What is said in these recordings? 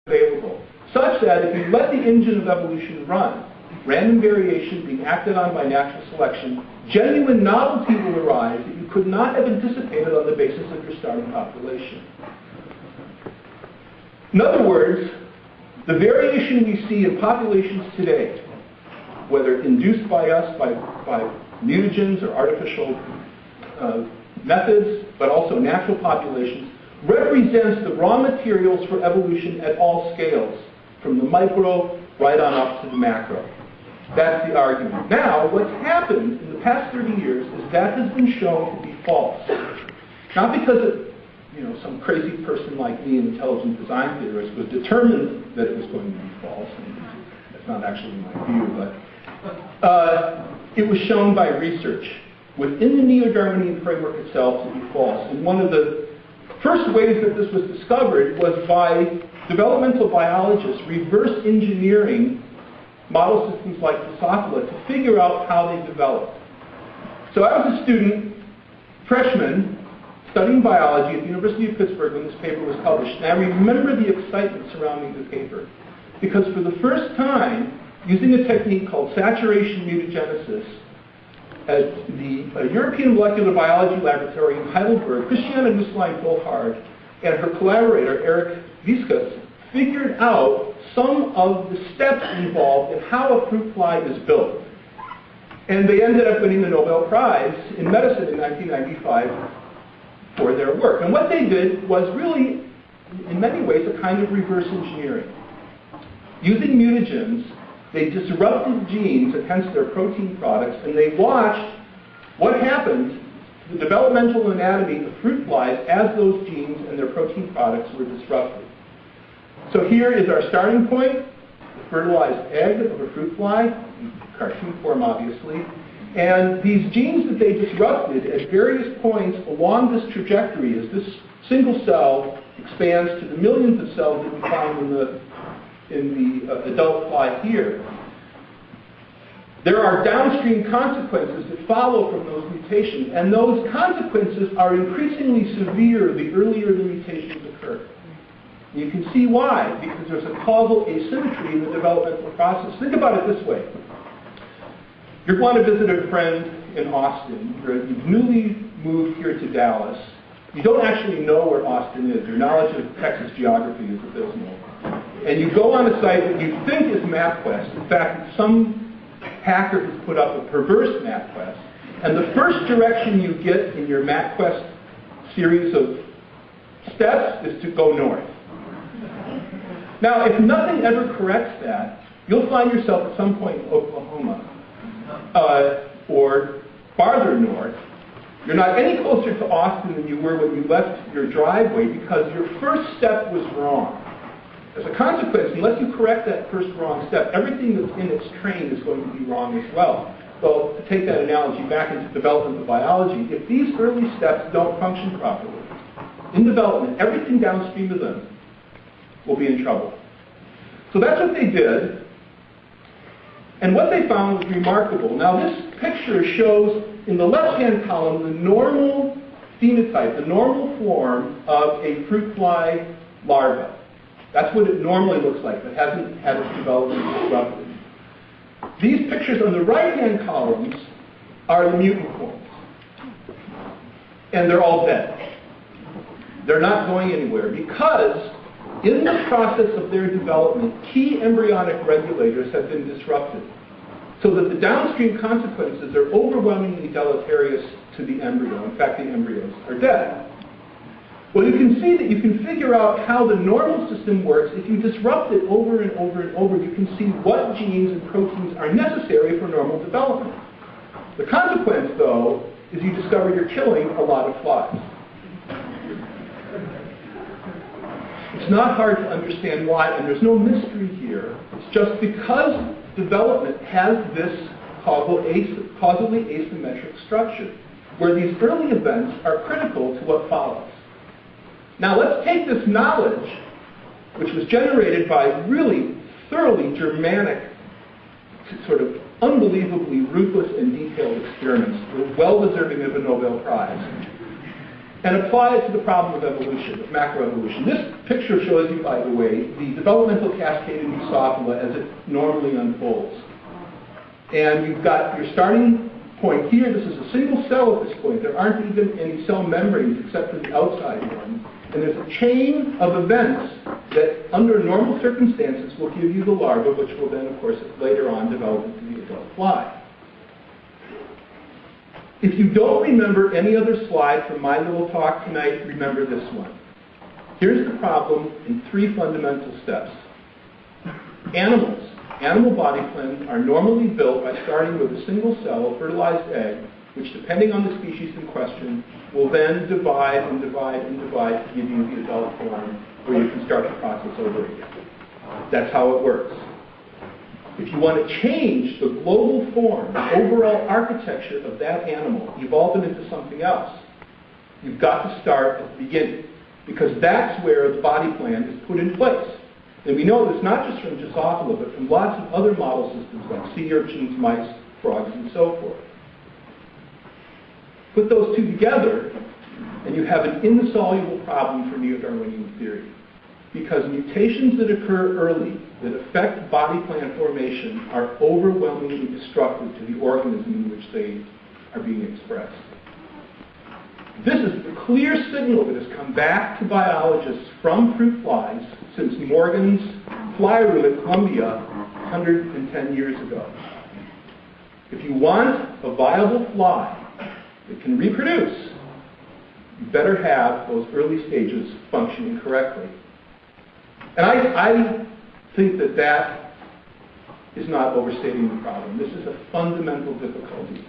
available, such that if you let the engine of evolution run, random variation being acted on by natural selection, genuine novelty will arise that you could not have anticipated on the basis of your starting population. In other words, the variation we see in populations today, whether induced by us by mutagens or artificial methods, but also natural populations, represents the raw materials for evolution at all scales, from the micro right on up to the macro. That's the argument. Now, what's happened in the past 30 years is that has been shown to be false. Not because some crazy person like me, an intelligent design theorist, was determined that it was going to be false. And that's not actually my view, but it was shown by research within the neo-Darwinian framework itself to be false. And one of the first ways that this was discovered was by developmental biologists reverse engineering model systems like Drosophila to figure out how they developed. So I was a student, freshman, studying biology at the University of Pittsburgh when this paper was published. And I remember the excitement surrounding the paper, because for the first time, using a technique called saturation mutagenesis, at the European Molecular Biology Laboratory in Heidelberg, Christiane Nusslein-Volhard and her collaborator, Eric Viscus, figured out some of the steps involved in how a fruit fly is built. And they ended up winning the Nobel Prize in Medicine in 1995 for their work. And what they did was really, in many ways, a kind of reverse engineering. Using mutagens, they disrupted genes, and hence their protein products, and they watched what happened to the developmental anatomy of fruit flies as those genes and their protein products were disrupted. So here is our starting point, the fertilized egg of a fruit fly, in cartoon form obviously, and these genes that they disrupted at various points along this trajectory as this single cell expands to the millions of cells that we find in the adult fly here. There are downstream consequences that follow from those mutations, and those consequences are increasingly severe the earlier the mutations occur. You can see why, because there's a causal asymmetry in the developmental process. Think about it this way. You're going to visit a friend in Austin. You've newly moved here to Dallas. You don't actually know where Austin is. Your knowledge of Texas geography is abysmal. And you go on a site that you think is MapQuest. In fact, some hacker has put up a perverse MapQuest. And the first direction you get in your MapQuest series of steps is to go north. Now, if nothing ever corrects that, you'll find yourself at some point in Oklahoma or farther north. You're not any closer to Austin than you were when you left your driveway because your first step was wrong. As a consequence, unless you correct that first wrong step, everything that's in its train is going to be wrong as well. So to take that analogy back into developmental biology, if these early steps don't function properly, in development, everything downstream of them will be in trouble. So that's what they did. And what they found was remarkable. Now this picture shows in the left-hand column the normal phenotype, the normal form of a fruit fly larva. That's what it normally looks like, but hasn't had its development disrupted. These pictures on the right-hand columns are the mutant forms. And they're all dead. They're not going anywhere because in the process of their development, key embryonic regulators have been disrupted so that the downstream consequences are overwhelmingly deleterious to the embryo. In fact, the embryos are dead. Well, you can see that you can figure out how the normal system works. If you disrupt it over and over and over, you can see what genes and proteins are necessary for normal development. The consequence, though, is you discover you're killing a lot of flies. It's not hard to understand why, and there's no mystery here. It's just because development has this causally asymmetric structure, where these early events are critical to what follows. Now let's take this knowledge, which was generated by really thoroughly Germanic, sort of unbelievably ruthless and detailed experiments, well deserving of a Nobel Prize. and apply it to the problem of evolution, of macroevolution. This picture shows you, by the way, the developmental cascade in Drosophila as it normally unfolds. And you've got your starting point here. This is a single cell at this point. There aren't even any cell membranes except for the outside one. And there's a chain of events that, under normal circumstances, will give you the larva, which will then, of course, later on develop into the adult fly. If you don't remember any other slide from my little talk tonight, remember this one. Here's the problem in 3 fundamental steps. Animal body plans are normally built by starting with a single cell, a fertilized egg, which, depending on the species in question, will then divide and divide and divide to give you the adult form where you can start the process over again. That's how it works. If you want to change the global form, the overall architecture of that animal, evolve it into something else, you've got to start at the beginning, because that's where the body plan is put in place. And we know this not just from Drosophila, but from lots of other model systems like sea urchins, mice, frogs, and so forth. Put those two together, and you have an insoluble problem for neo-Darwinian theory. Because mutations that occur early that affect body plan formation are overwhelmingly destructive to the organism in which they are being expressed. This is the clear signal that has come back to biologists from fruit flies since Morgan's fly room at Columbia 110 years ago. If you want a viable fly that can reproduce, you better have those early stages functioning correctly. And I think that that is not overstating the problem. This is a fundamental difficulty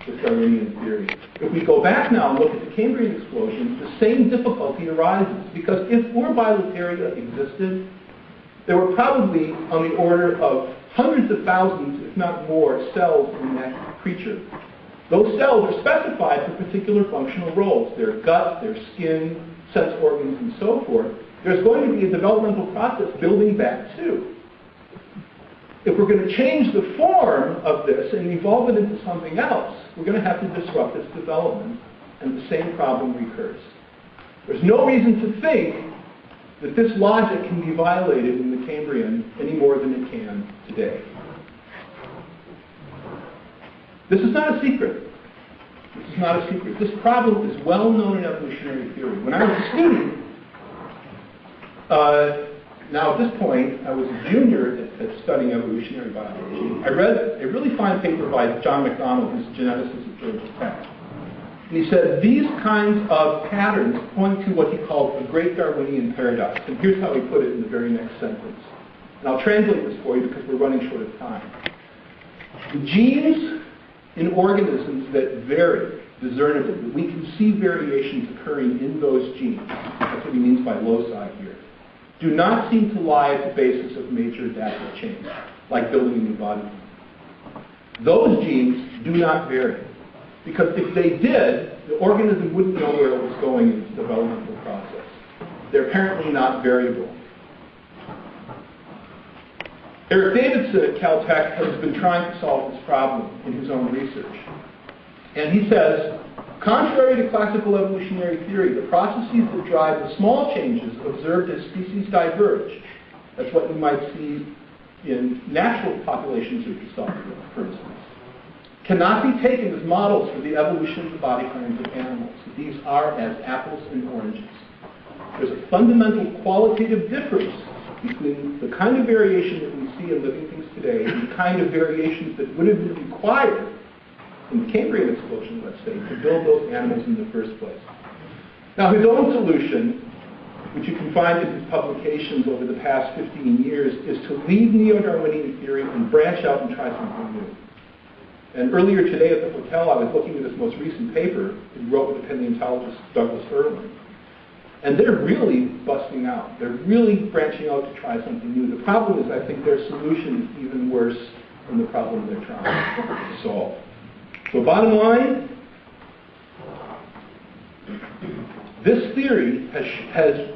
with Darwinian theory. If we go back now and look at the Cambrian explosion, the same difficulty arises, because if Urbilateria existed, there were probably on the order of hundreds of thousands, if not more, cells in that creature. Those cells are specified for particular functional roles. Their gut, their skin, sense organs, and so forth. There's going to be a developmental process building back too. If we're going to change the form of this and evolve it into something else, we're going to have to disrupt its development, and the same problem recurs. There's no reason to think that this logic can be violated in the Cambrian any more than it can today. This is not a secret. This is not a secret. This problem is well known in evolutionary theory. When I was a student, now at this point, I was a junior at studying evolutionary biology. I read a really fine paper by John McDonald, who's a geneticist at Georgia Tech. And he said, these kinds of patterns point to what he called the great Darwinian paradox. And here's how he put it in the very next sentence. And I'll translate this for you because we're running short of time. The genes in organisms that vary discernibly, that we can see variations occurring in those genes, that's what he means by loci here, do not seem to lie at the basis of major adaptive change, like building a new body. Those genes do not vary, because if they did, the organism wouldn't know where it was going in its developmental process. They're apparently not variable. Eric Davidson at Caltech has been trying to solve this problem in his own research. And he says, contrary to classical evolutionary theory, the processes that drive the small changes observed as species diverge, that's what you might see in natural populations of Drosophila, for instance, cannot be taken as models for the evolution of the body plans of animals. These are as apples and oranges. There's a fundamental qualitative difference between the kind of variation that we see in living things today and the kind of variations that would have been required in the Cambrian explosion, let's say, to build those animals in the first place. Now, his own solution, which you can find in his publications over the past 15 years, is to leave neo-Darwinian theory and branch out and try something new. And earlier today at the hotel, I was looking at his most recent paper he wrote with the paleontologist Douglas Irwin. And they're really busting out. They're really branching out to try something new. The problem is, I think their solution is even worse than the problem they're trying to solve. So bottom line, this theory has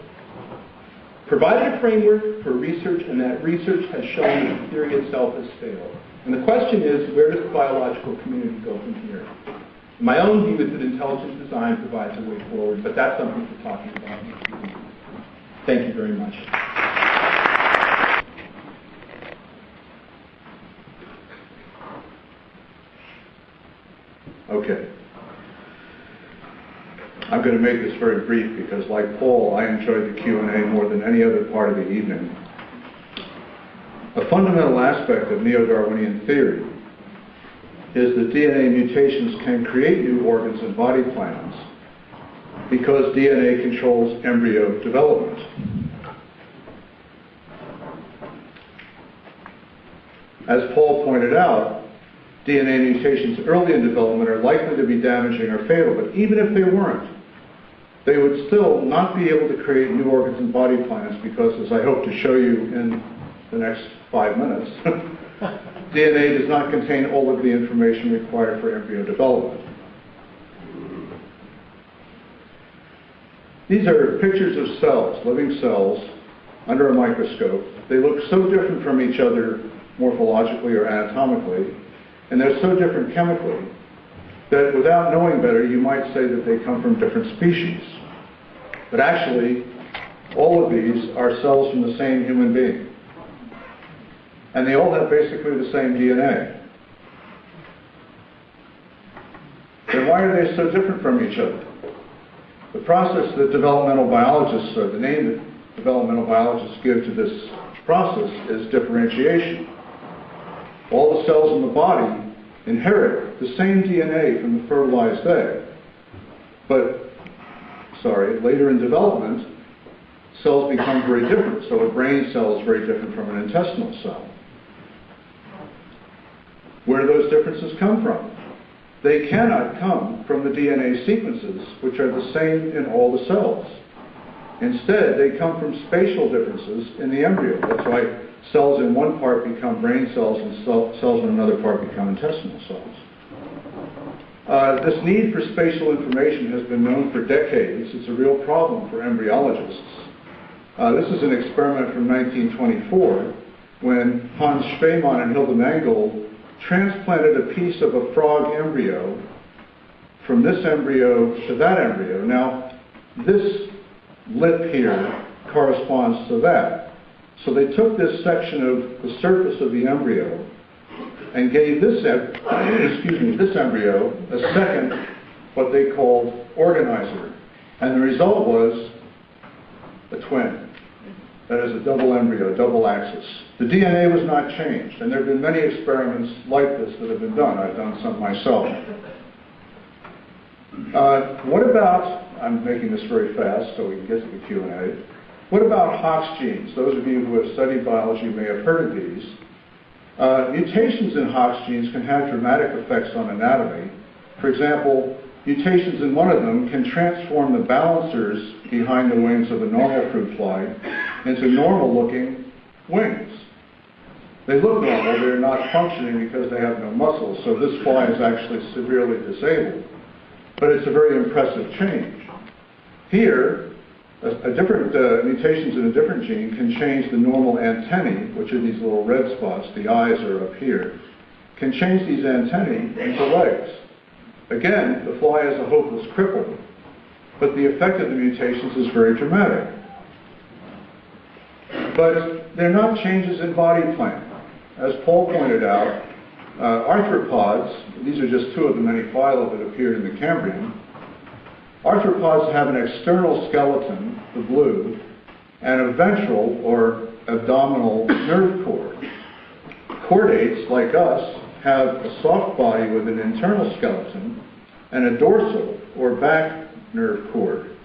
provided a framework for research, and that research has shown that the theory itself has failed. And the question is, where does the biological community go from here? My own view is that intelligent design provides a way forward, but that's something for talking about next week. Thank you very much. Okay. I'm going to make this very brief because, like Paul, I enjoyed the Q&A more than any other part of the evening. A fundamental aspect of neo-Darwinian theory is that DNA mutations can create new organs and body plans because DNA controls embryo development. As Paul pointed out, DNA mutations early in development are likely to be damaging or fatal, but even if they weren't, they would still not be able to create new organs and body plans because, as I hope to show you in the next 5 minutes, DNA does not contain all of the information required for embryo development. These are pictures of cells, living cells, under a microscope. They look so different from each other morphologically or anatomically, and they're so different chemically, that without knowing better, you might say that they come from different species. But actually, all of these are cells from the same human being. And they all have basically the same DNA. Then why are they so different from each other? The process that developmental biologists, or the name that developmental biologists give to this process, is differentiation. All the cells in the body inherit the same DNA from the fertilized egg. But, later in development, cells become very different. So a brain cell is very different from an intestinal cell. Where do those differences come from? They cannot come from the DNA sequences, which are the same in all the cells. Instead, they come from spatial differences in the embryo. That's why cells in one part become brain cells and cells in another part become intestinal cells. This need for spatial information has been known for decades. It's a real problem for embryologists. This is an experiment from 1924 when Hans Spemann and Hilda Mangold transplanted a piece of a frog embryo from this embryo to that embryo. Now, this lip here corresponds to that. So they took this section of the surface of the embryo and gave this embryo a second, what they called organizer. And the result was a twin. That is a double embryo, double axis. The DNA was not changed, and there have been many experiments like this that have been done. I've done some myself. What about, I'm making this very fast so we can get to the Q&A. What about Hox genes? Those of you who have studied biology may have heard of these. Mutations in Hox genes can have dramatic effects on anatomy. For example, mutations in one of them can transform the balancers behind the wings of a normal fruit fly into normal-looking wings. They look normal, they're not functioning because they have no muscles, so this fly is actually severely disabled. But it's a very impressive change. Here, mutations in a different gene can change the normal antennae, which are these little red spots, the eyes are up here, can change these antennae into legs. Again, the fly is a hopeless cripple, but the effect of the mutations is very dramatic. But they're not changes in body plan. As Paul pointed out, arthropods, these are just two of the many phyla that appeared in the Cambrian. Arthropods have an external skeleton, the blue, and a ventral or abdominal nerve cord. Chordates, like us, have a soft body with an internal skeleton and a dorsal or back nerve cord.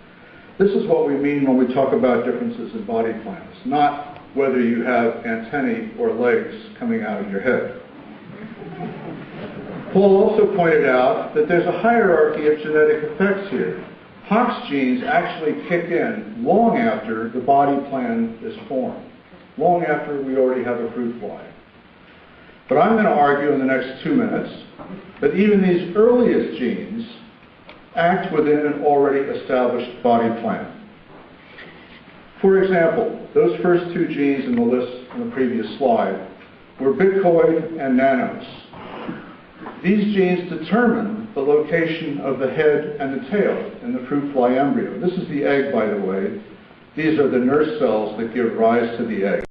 This is what we mean when we talk about differences in body plans, not whether you have antennae or legs coming out of your head. Paul also pointed out that there's a hierarchy of genetic effects here. Hox genes actually kick in long after the body plan is formed, long after we already have a fruit fly. But I'm going to argue in the next 2 minutes that even these earliest genes act within an already established body plan. For example, those first two genes in the list on the previous slide were bicoid and nanos. These genes determine the location of the head and the tail in the fruit fly embryo. This is the egg, by the way. These are the nurse cells that give rise to the egg.